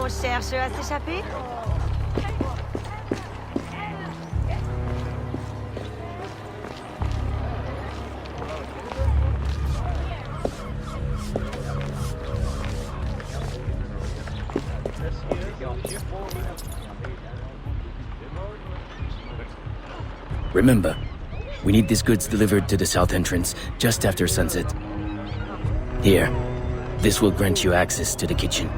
On cherche à s'échapper? Remember, we need these goods delivered to the south entrance just after sunset. Here, this will grant you access to the kitchen.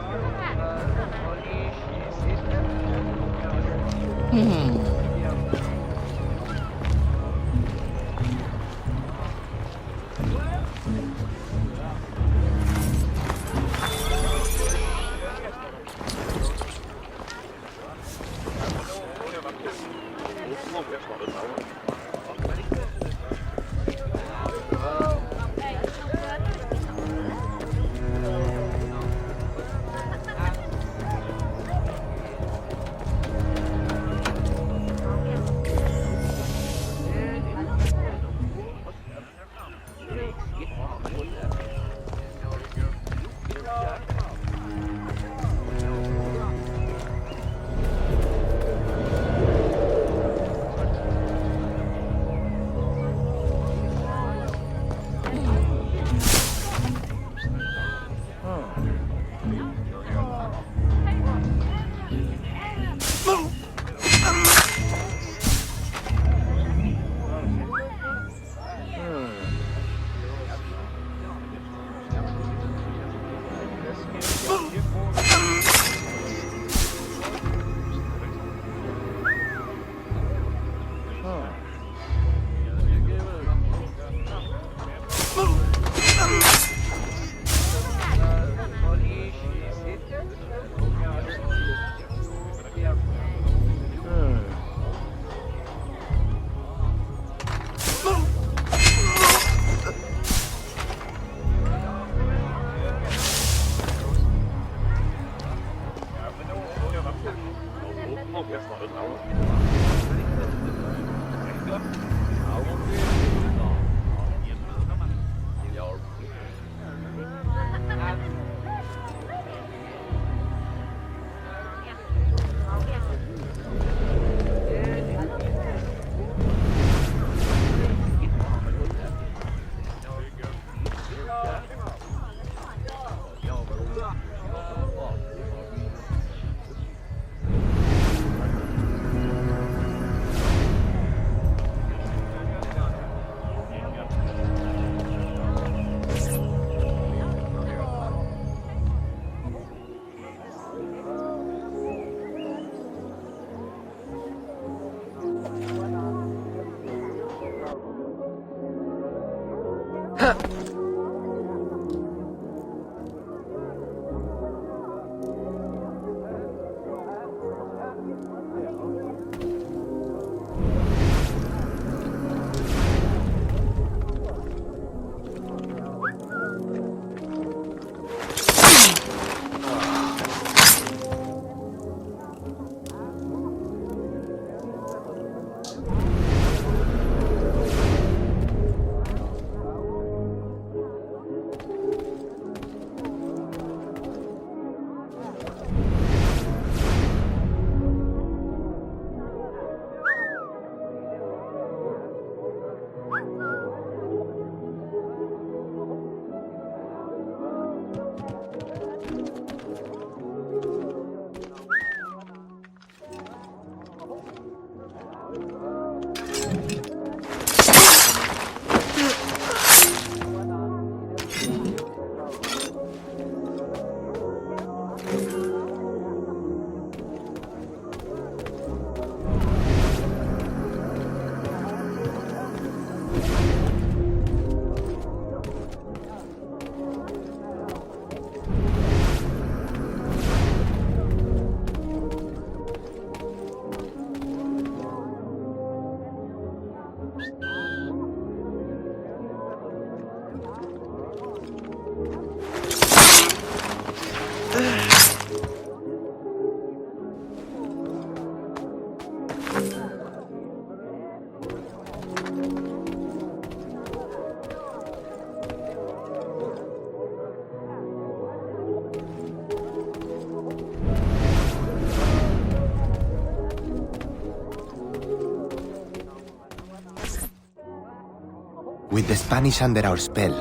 With the Spanish under our spell,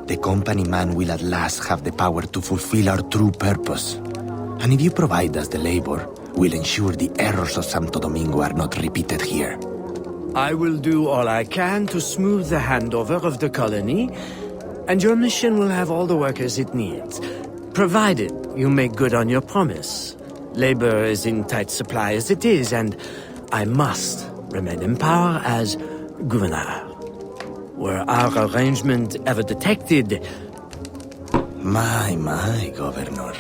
the company man will at last have the power to fulfill our true purpose. And if you provide us the labor, we'll ensure the errors of Santo Domingo are not repeated here. I will do all I can to smooth the handover of the colony, and your mission will have all the workers it needs, provided you make good on your promise. Labor is in tight supply as it is, and I must remain in power as governor. Were our arrangement ever detected... My, Governor.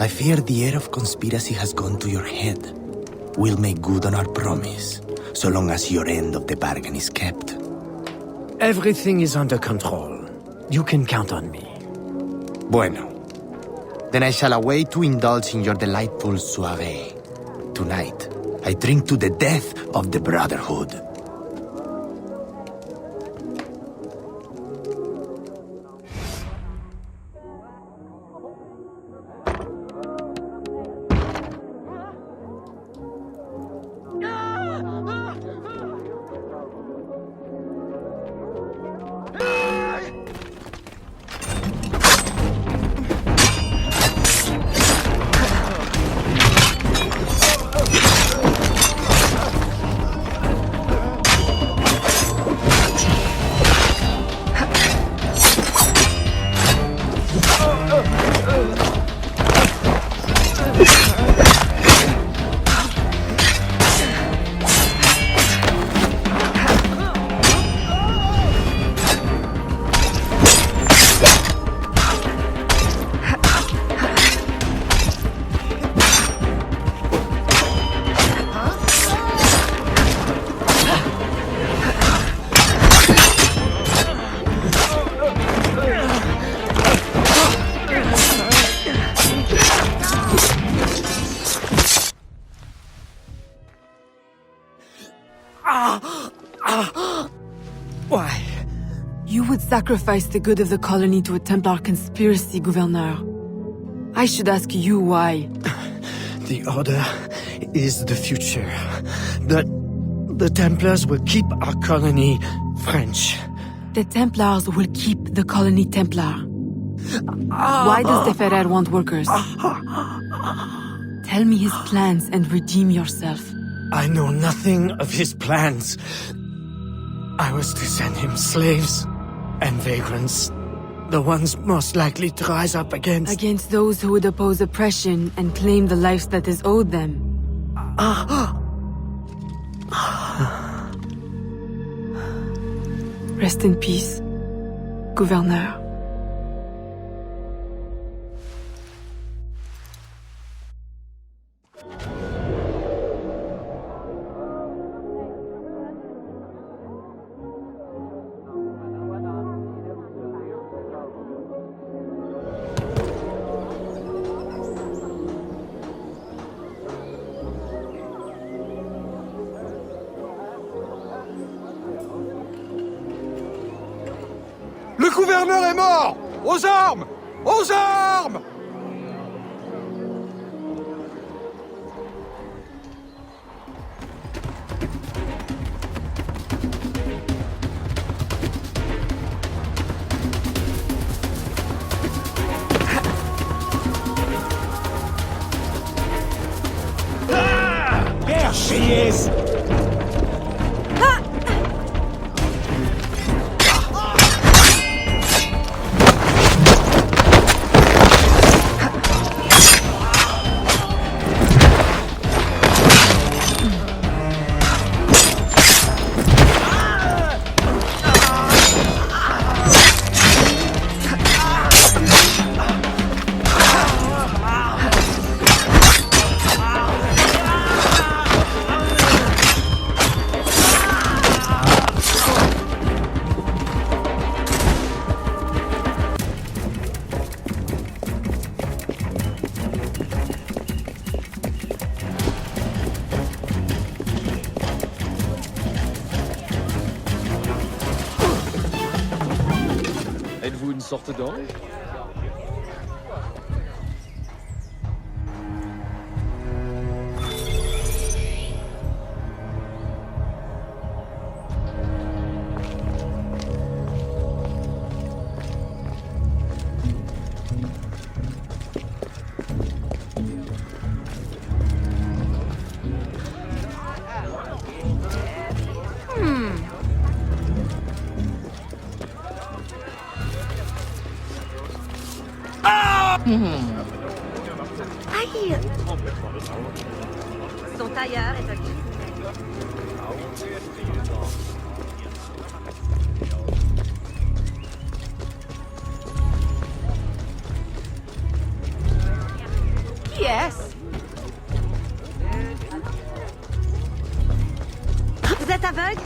I fear the air of conspiracy has gone to your head. We'll make good on our promise, so long as your end of the bargain is kept. Everything is under control. You can count on me. Bueno. Then I shall await to indulge in your delightful soirée. Tonight, I drink to the death of the Brotherhood. Why? You would sacrifice the good of the colony to a Templar conspiracy, Gouverneur. I should ask you why. The Order is the future. The Templars will keep our colony French. The Templars will keep the colony Templar. Why does the Ferrer want workers? Tell me his plans and redeem yourself. I know nothing of his plans. I was to send him slaves and vagrants. The ones most likely to rise up against... Against those who would oppose oppression and claim the life that is owed them. Rest in peace, Gouverneur. Le gouverneur est mort! Aux armes! Aux armes! There she is! Êtes-vous une sorte d'ange? Aïe! Son tailleur est un... Yes. Vous êtes aveugle?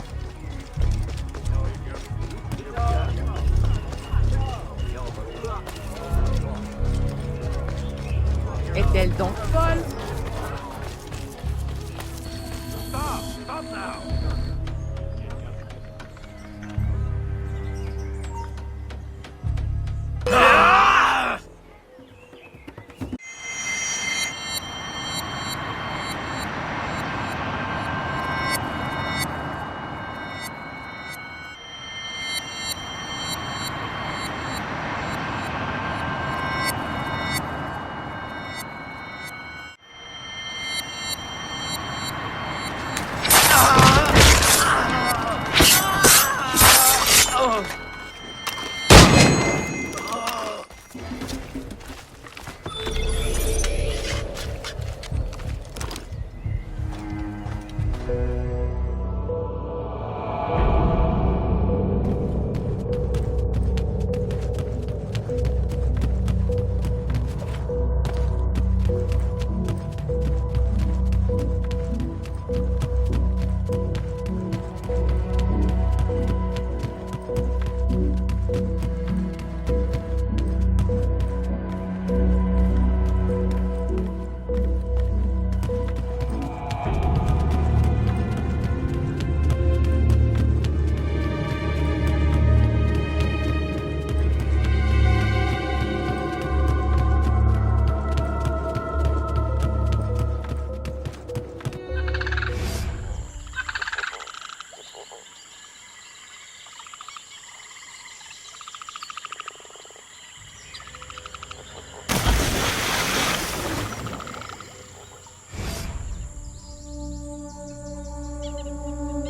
Est-elle donc folle?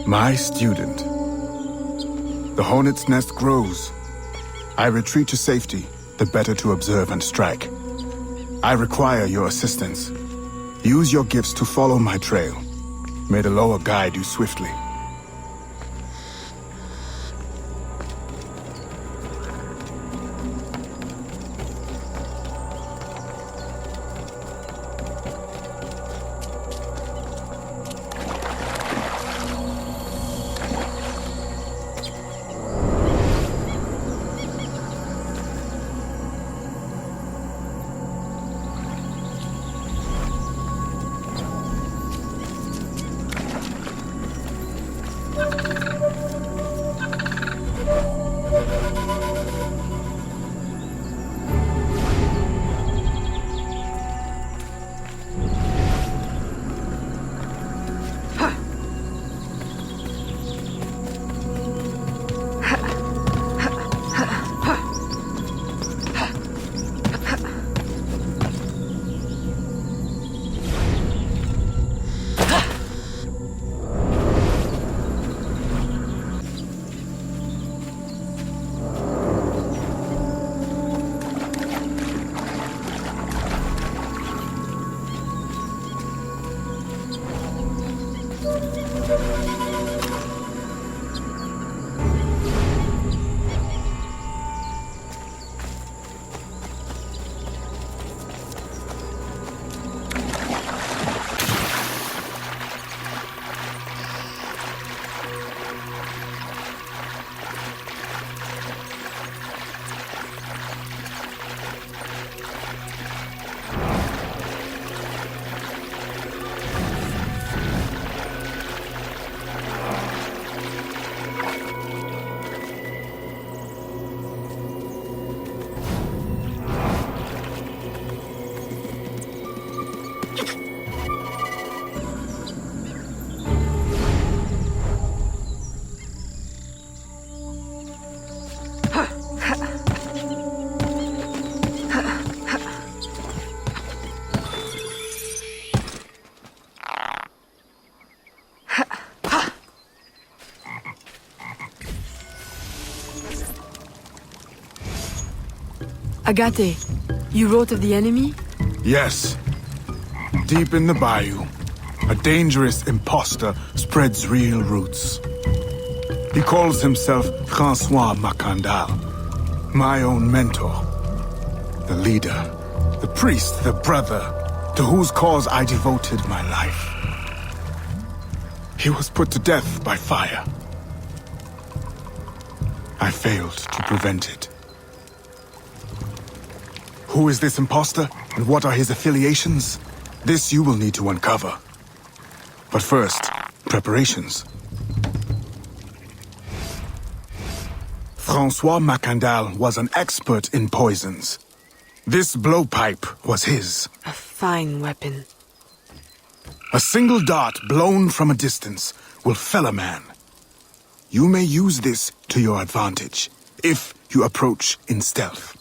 My student. The hornet's nest grows. I retreat to safety, the better to observe and strike. I require your assistance. Use your gifts to follow my trail. May the lower guide you swiftly. Agate, You wrote of the enemy? Yes. Deep in the bayou, a dangerous impostor spreads real roots. He calls himself Francois Macandal, my own mentor. The leader, the priest, the brother, to whose cause I devoted my life. He was put to death by fire. I failed to prevent it. Who is this impostor, and what are his affiliations? This you will need to uncover. But first, preparations. Francois Macandal was an expert in poisons. This blowpipe was his. A fine weapon. A single dart blown from a distance will fell a man. You may use this to your advantage, if you approach in stealth.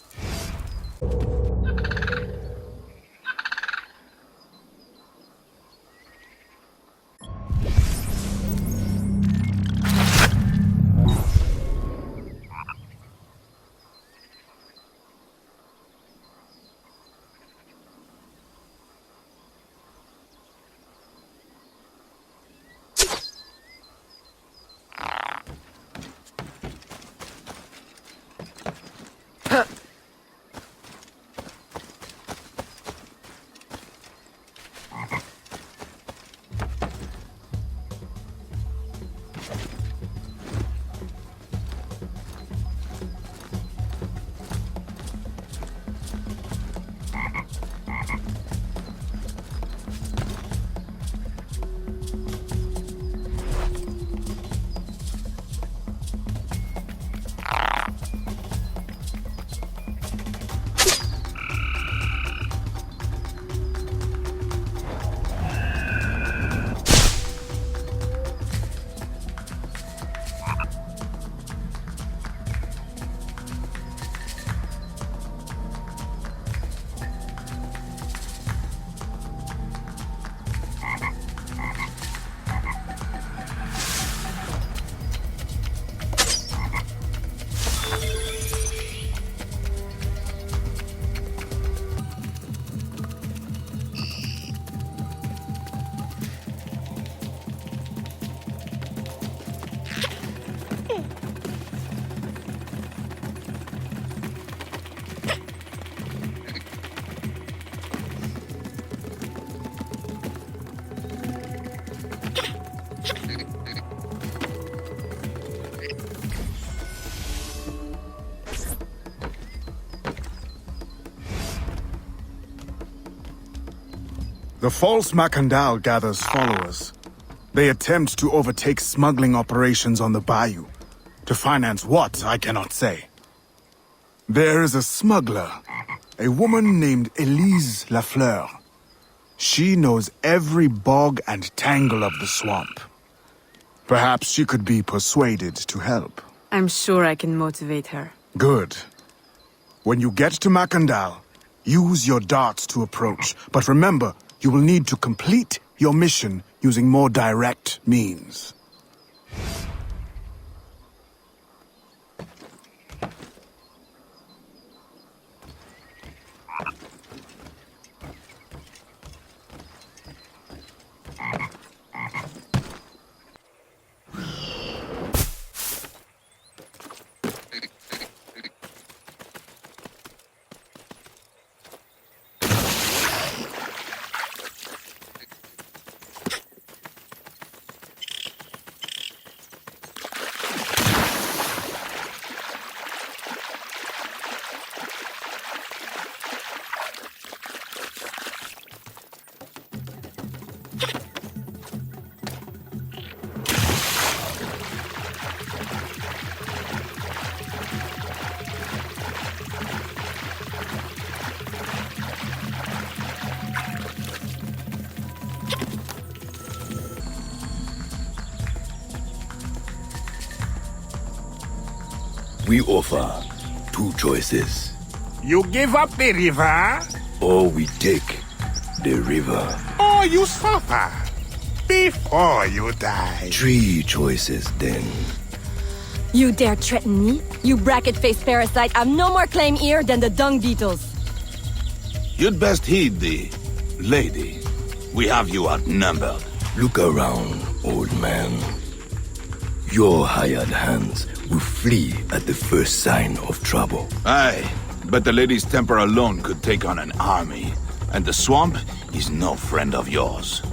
The false Macandal gathers followers. They attempt to overtake smuggling operations on the bayou. To finance what, I cannot say. There is a smuggler, a woman named Elise Lafleur. She knows every bog and tangle of the swamp. Perhaps she could be persuaded to help. I'm sure I can motivate her. Good. When you get to Macandal, use your darts to approach, but remember, you will need to complete your mission using more direct means. We offer two choices. You give up the river, Or we take the river. or you suffer before you die. Three choices then. You dare threaten me? You bracket-faced parasite, I've no more claim here than the dung beetles. You'd best heed the lady. We have you outnumbered. Look around, old man. Your hired hands will flee at the first sign of trouble. Aye, but the lady's temper alone could take on an army. And the swamp is no friend of yours.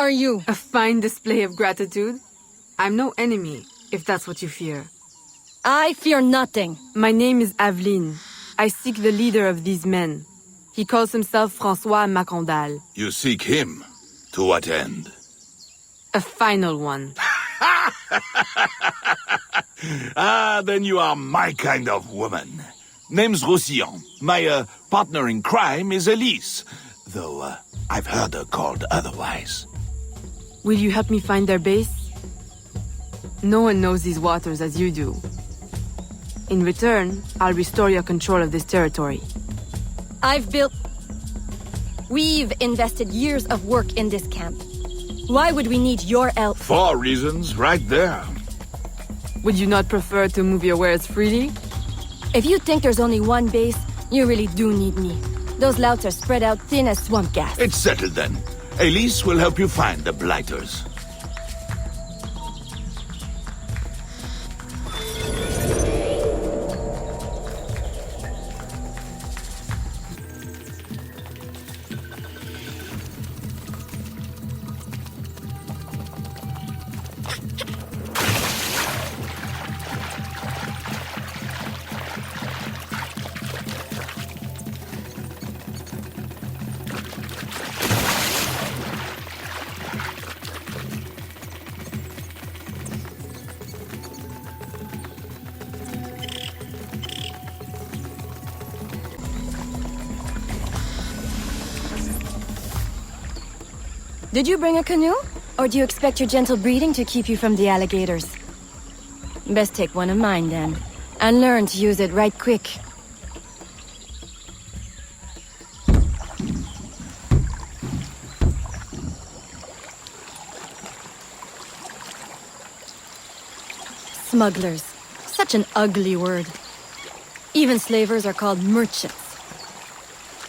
Are you? A fine display of gratitude. I'm no enemy, if that's what you fear. I fear nothing. My name is Aveline. I seek the leader of these men. He calls himself François Macondal. You seek him? To what end? A final one. Ah, then you are my kind of woman. Name's Roussillon. My partner in crime is Elise. Though I've heard her called otherwise. Will you help me find their base? No one knows these waters as you do. In return, I'll restore your control of this territory. We've invested years of work in this camp. Why would we need your help? 4 reasons, right there. Would you not prefer to move your wares freely? If you think there's only one base, you really do need me. Those louts are spread out thin as swamp gas. It's settled then. Elise will help you find the Blighters. Did you bring a canoe? Or do you expect your gentle breeding to keep you from the alligators? Best take one of mine then, and learn to use it right quick. Smugglers. Such an ugly word. Even slavers are called merchants.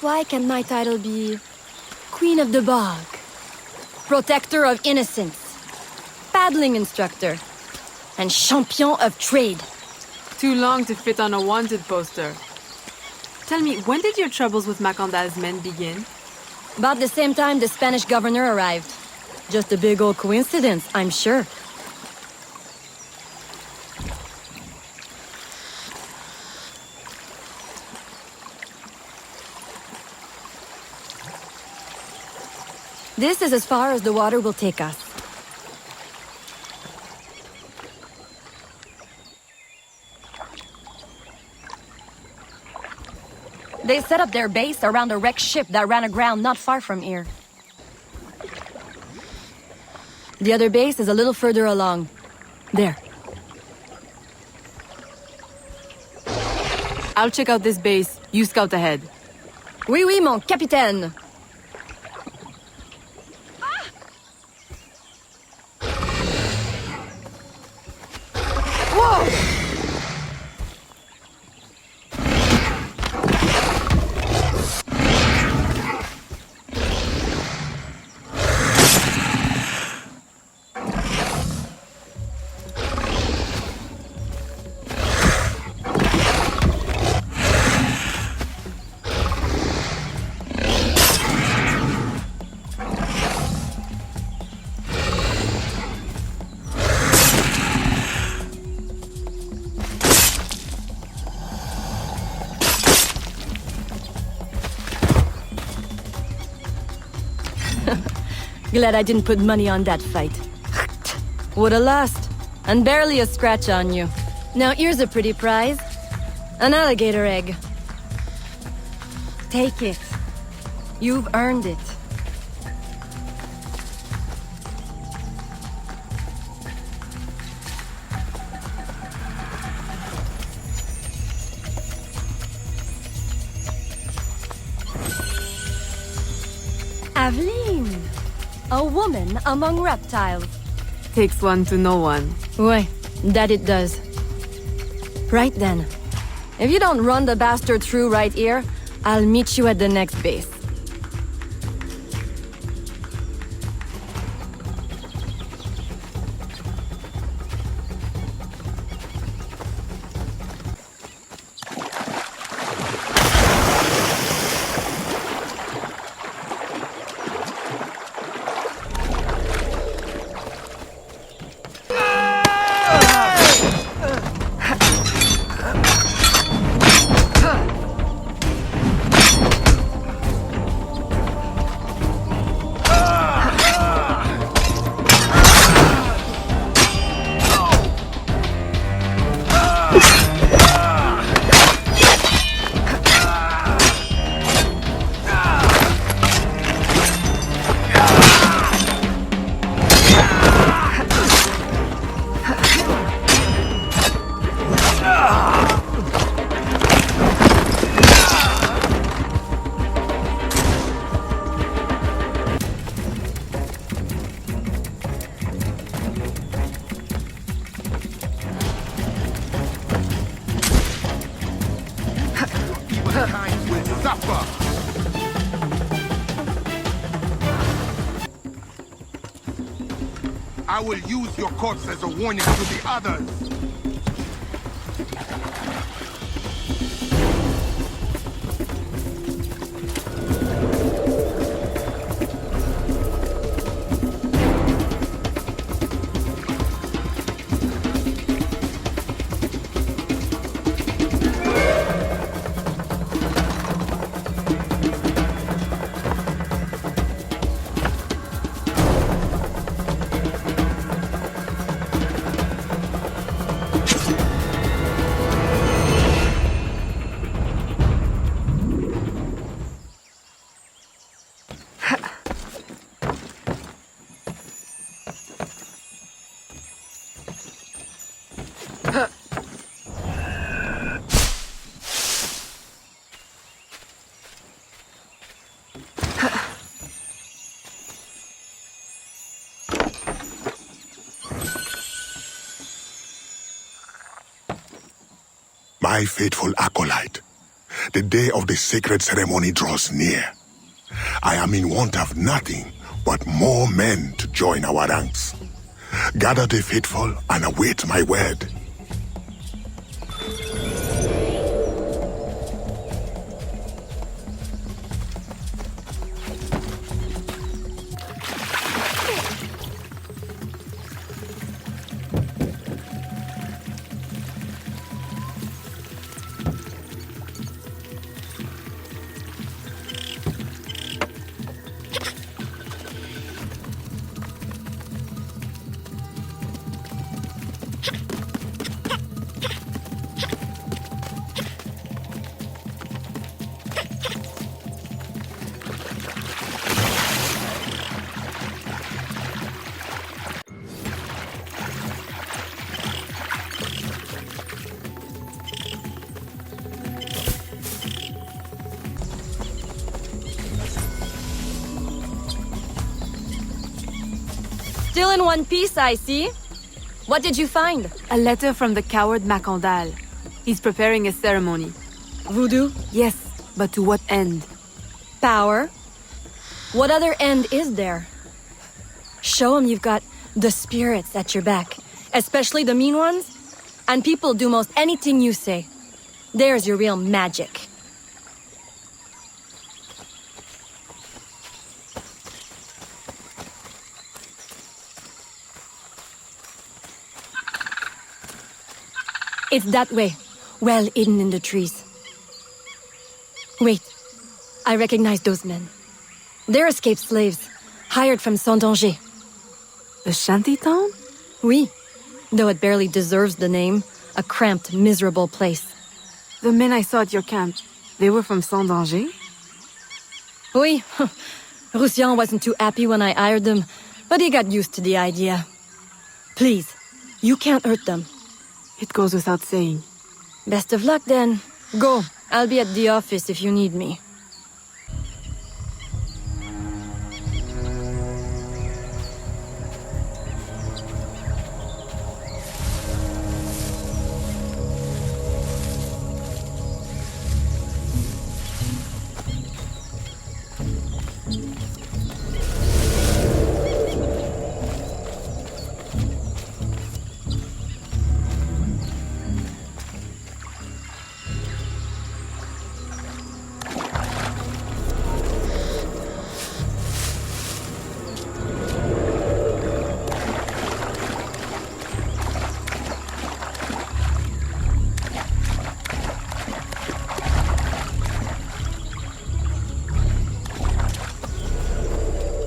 Why can't my title be Queen of the Bog? Protector of Innocence? Paddling instructor? And Champion of Trade? Too long to fit on a wanted poster. Tell me, when did your troubles with Macandal's men begin? About the same time the Spanish governor arrived. Just a big old coincidence, I'm sure. This is as far as the water will take us. They set up their base around a wrecked ship that ran aground not far from here. The other base is a little further along. There. I'll check out this base. You scout ahead. Oui, oui, mon capitaine. Glad I didn't put money on that fight. Woulda lost. And barely a scratch on you. Now here's a pretty prize. An alligator egg. Take it. You've earned it. Aveline. A woman among reptiles. Takes one to know one. Ouais, that it does. Right then. If you don't run the bastard through right here, I'll meet you at the next base. I will use your corpse as a warning to the others. My faithful acolyte, the day of the sacred ceremony draws near. I am in want of nothing but more men to join our ranks. Gather the faithful and await my word. Still in one piece, I see. What did you find? A letter from the coward Macandal. He's preparing a ceremony. Voodoo? Yes, but to what end? Power? What other end is there? Show him you've got the spirits at your back, especially the mean ones, and people do most anything you say. There's your real magic. It's that way, well hidden in the trees. Wait, I recognize those men. They're escaped slaves, hired from Saint-Danger. The shantytown? Oui, though it barely deserves the name, a cramped, miserable place. The men I saw at your camp, they were from Saint-Danger? Oui, Roussillon wasn't too happy when I hired them, but he got used to the idea. Please, you can't hurt them. It goes without saying. Best of luck then. Go, I'll be at the office if you need me.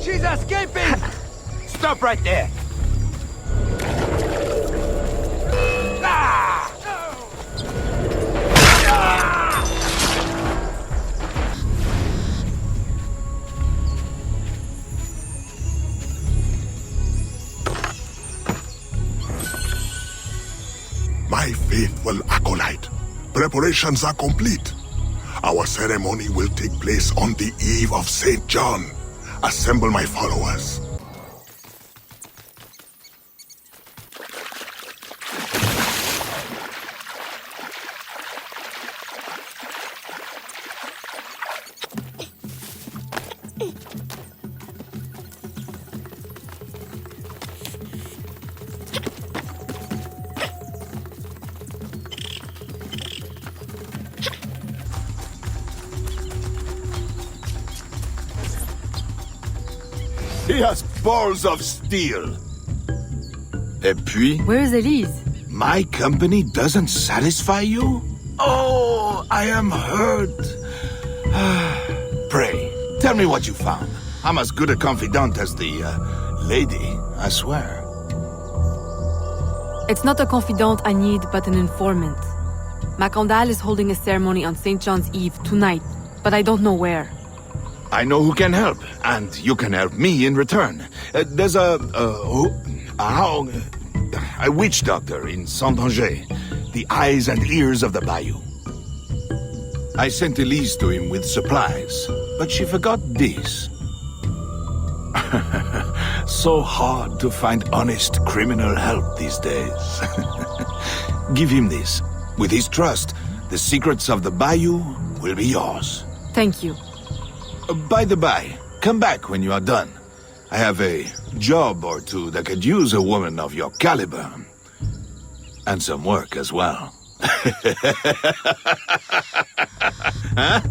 She's escaping! Stop right there! Ah! Ah! My faithful acolyte, preparations are complete. Our ceremony will take place on the eve of St. John. Assemble my followers. He has balls of steel. Et puis? Where's Elise? My company doesn't satisfy you? Oh, I am hurt. Pray, tell me what you found. I'm as good a confidant as the, lady, I swear. It's not a confidant I need, but an informant. Macandal is holding a ceremony on St. John's Eve tonight, but I don't know where. I know who can help, and you can help me in return. There's a witch doctor in Saint-Danger, the eyes and ears of the bayou. I sent Elise to him with supplies, but she forgot this. So hard to find honest criminal help these days. Give him this. With his trust, The secrets of the bayou will be yours. Thank you. By the by, come back when you are done. I have a job or two that could use a woman of your caliber. And some work as well. Huh?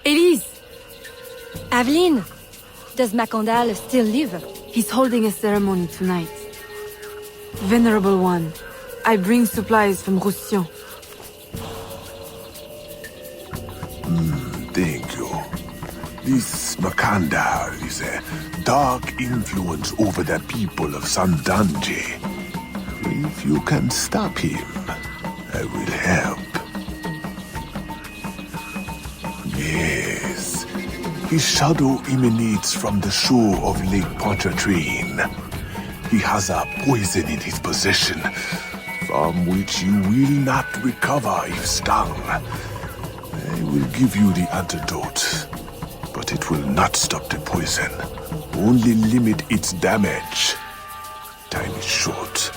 Elise! Aveline! Does Macondal still live? He's holding a ceremony tonight. Venerable One, I bring supplies from Roussillon. Thank you. This Macondal is a dark influence over the people of Sandanje. If you can stop him, I will help. Yes. His shadow emanates from the shore of Lake Pontchartrain. He has a poison in his possession, from which you will not recover if stung. I will give you the antidote, but it will not stop the poison. Only limit its damage. Time is short.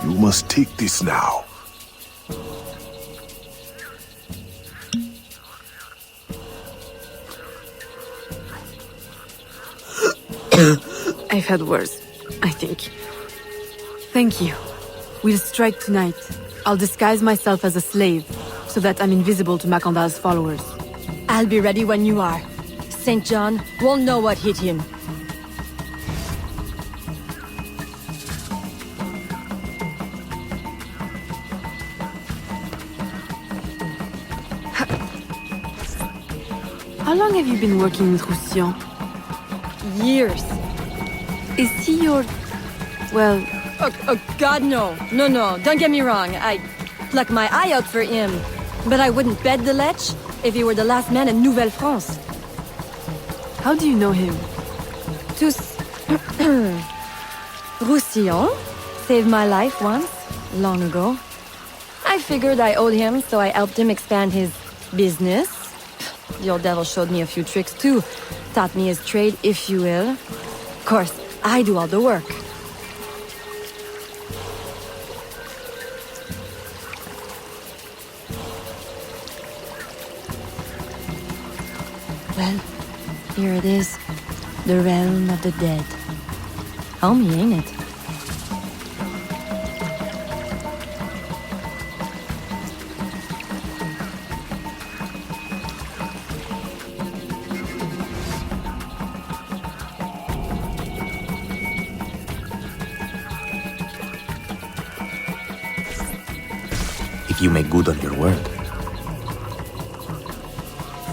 You must take this now. I've had worse, I think. Thank you. We'll strike tonight. I'll disguise myself as a slave, so that I'm invisible to Macondal's followers. I'll be ready when you are. St. John won't know what hit him. How long have you been working with Roussillon? Years. Is he your... well... Oh, God, no. No, don't get me wrong. I'd pluck my eye out for him. But I wouldn't bet the lech if he were the last man in Nouvelle-France. How do you know him? Roussillon saved my life once, long ago. I figured I owed him, so I helped him expand his Business? The old devil showed me a few tricks too. Taught me his trade, if you will. Of course, I do all the work. Well, here it is. The realm of the dead. Homey, ain't it? If you make good on your word.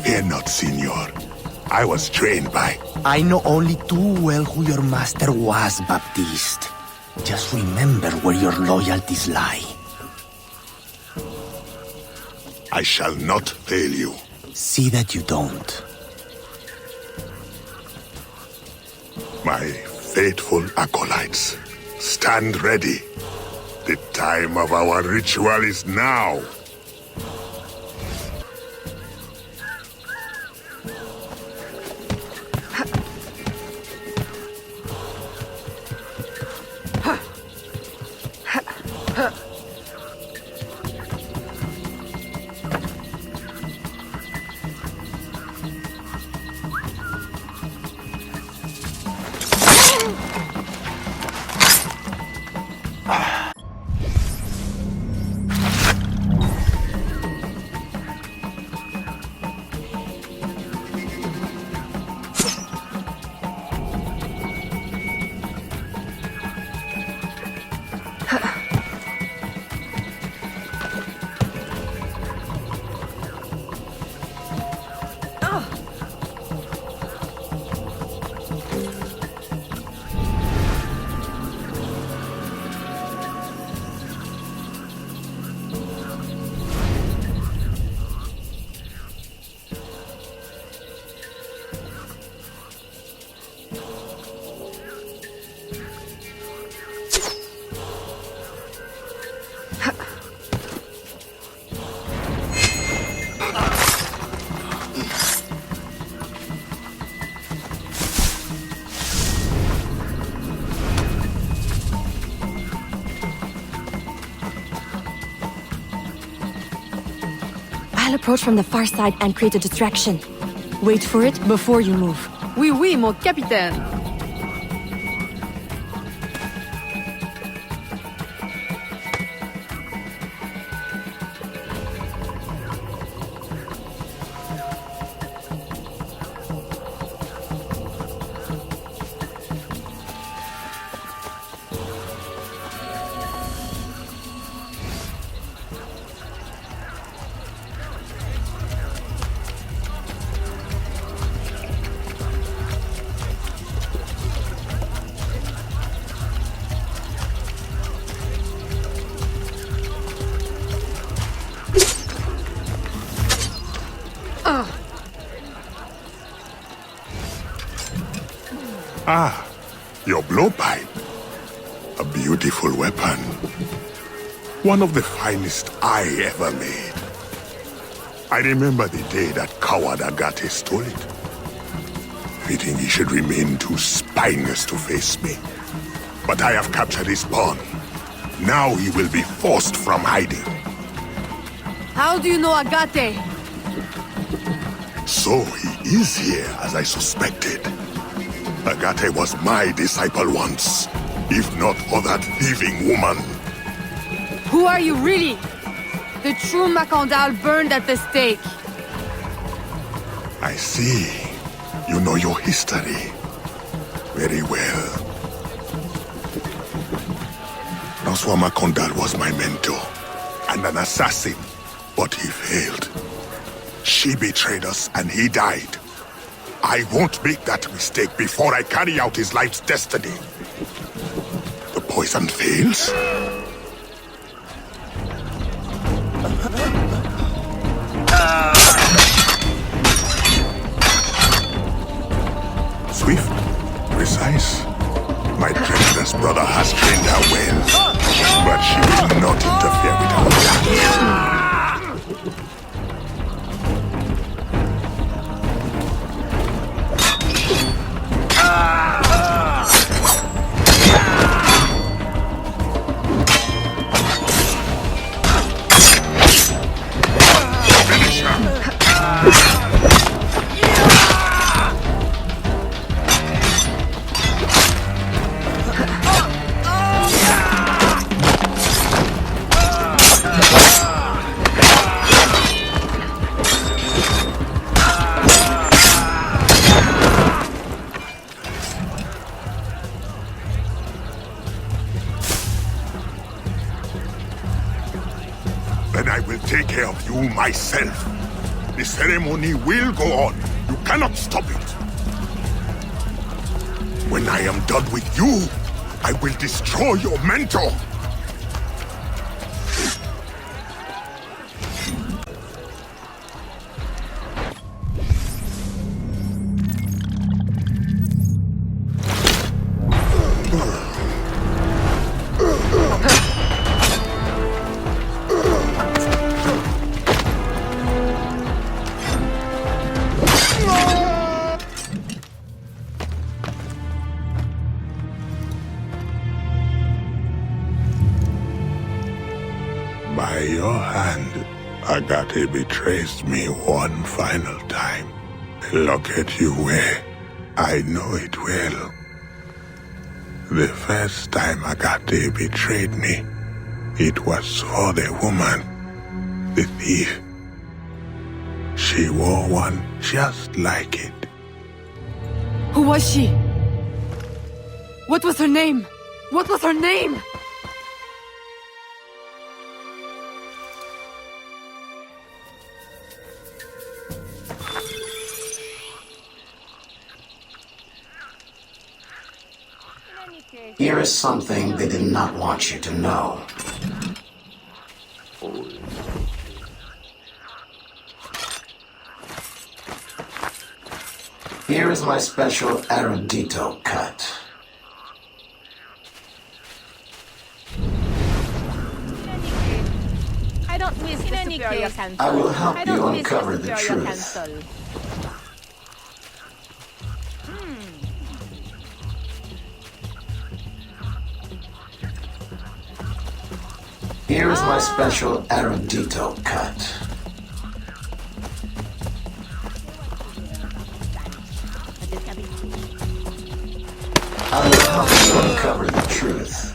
Fear not, Signor. I was trained by... I know only too well who your master was, Baptiste. Just remember where your loyalties lie. I shall not fail you. See that you don't. My faithful acolytes, stand ready. The time of our ritual is now. I'll approach from the far side and create a distraction. Wait for it before you move. Oui, oui, mon capitaine. Ah, your blowpipe. A beautiful weapon. One of the finest I ever made. I remember the day that coward Agate stole it. Fitting he should remain too spineless to face me. But I have captured his pawn. Now he will be forced from hiding. How do you know Agate? So he is here as I suspected. Agate was my disciple once, if not for that thieving woman. Who are you really? The true Macandal burned at the stake. I see. You know your history very well. François Macandal was my mentor and an assassin, but he failed. She betrayed us and he died. I won't make that mistake before I carry out his life's destiny. The poison fails? Swift, precise. My treacherous brother has trained her well, but she will not interfere with our plans. myself. The ceremony will go on. You cannot stop it. When I am done with you, I will destroy your mentor. By your hand, Agate betrays me one final time. Look at you where I know it well. The first time Agate betrayed me, it was for the woman, the thief. She wore one just like it. Who was she? What was her name? What was her name? Here is something they did not want you to know. Here is my special erudito cut. I don't miss the Superior Council. I will help I you don't miss uncover the Superior truth. Council. Here is my special erudito cut. I will help you uncover the truth.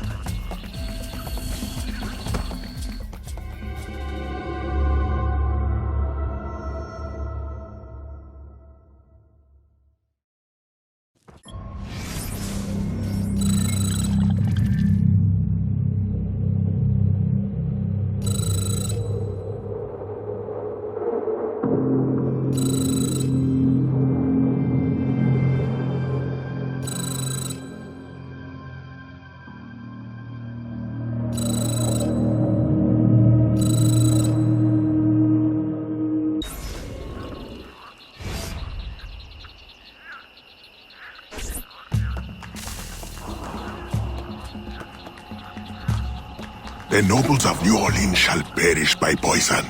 The nobles of New Orleans shall perish by poison,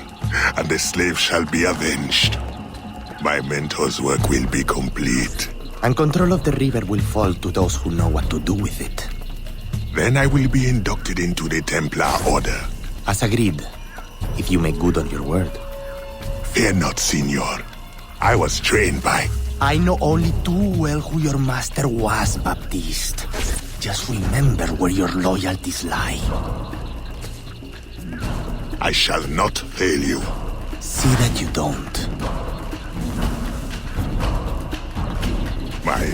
and the slaves shall be avenged. My mentor's work will be complete. And control of the river will fall to those who know what to do with it. Then I will be inducted into the Templar Order. As agreed, if you make good on your word. Fear not, Signor. I was trained by... I know only too well who your master was, Baptiste. Just remember where your loyalties lie. I shall not fail you. See that you don't. My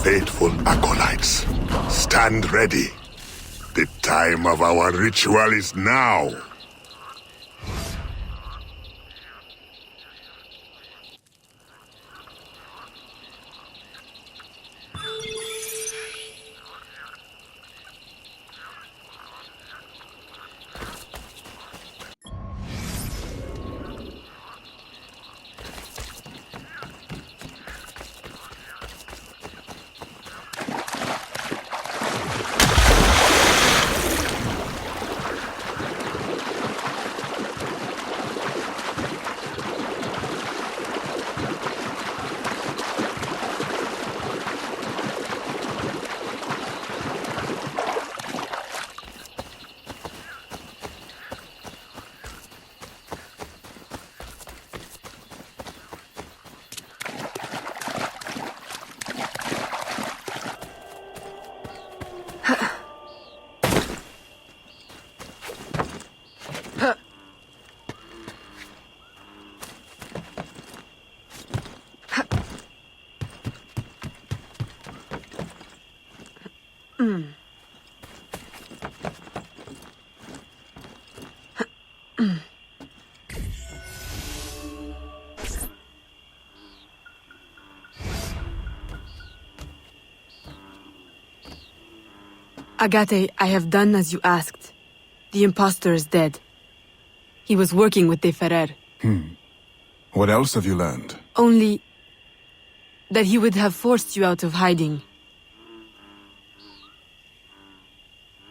faithful acolytes, stand ready. The time of our ritual is now. Agate, I have done as you asked. The impostor is dead. He was working with De Ferrer. What else have you learned? Only that he would have forced you out of hiding.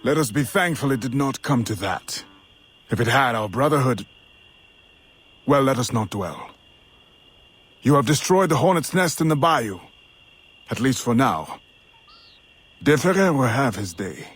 Let us be thankful it did not come to that. If it had, our brotherhood... Well, let us not dwell. You have destroyed the hornet's nest in the bayou. At least for now. De Ferrer will have his day.